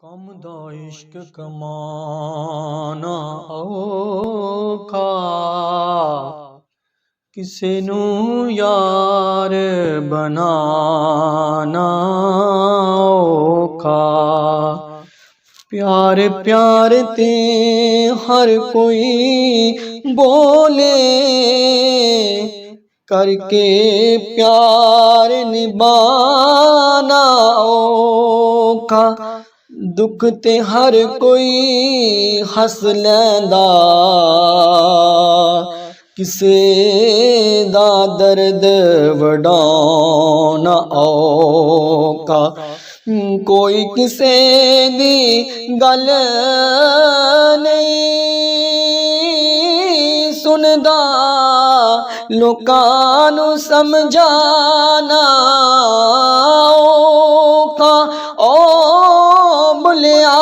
कम दा इश्क कमाना औखा किसे नू यार बनाना औखा। प्यार प्यार ते हर कोई बोले करके प्यार निभाना औखा। दुख ते हर कोई हस लैंदा किसे दा दर्द वडाना औखा। कोई किसे दी गल नहीं सुनदा लोकां नू समझाना औखा। ओ बुलिया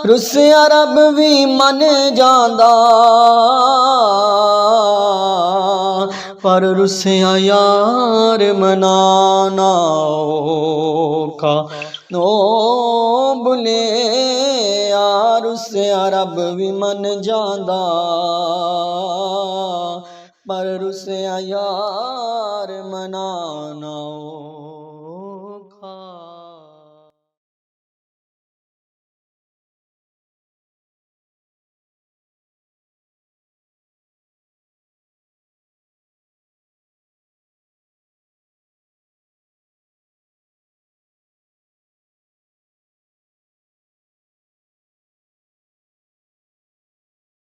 रुसिया रब भी मन जांदा पर रुसिया यार मनाना औखा। ओ बुलिया रुसिया रब भी मन जांदा पर रुसिया यार मनाना।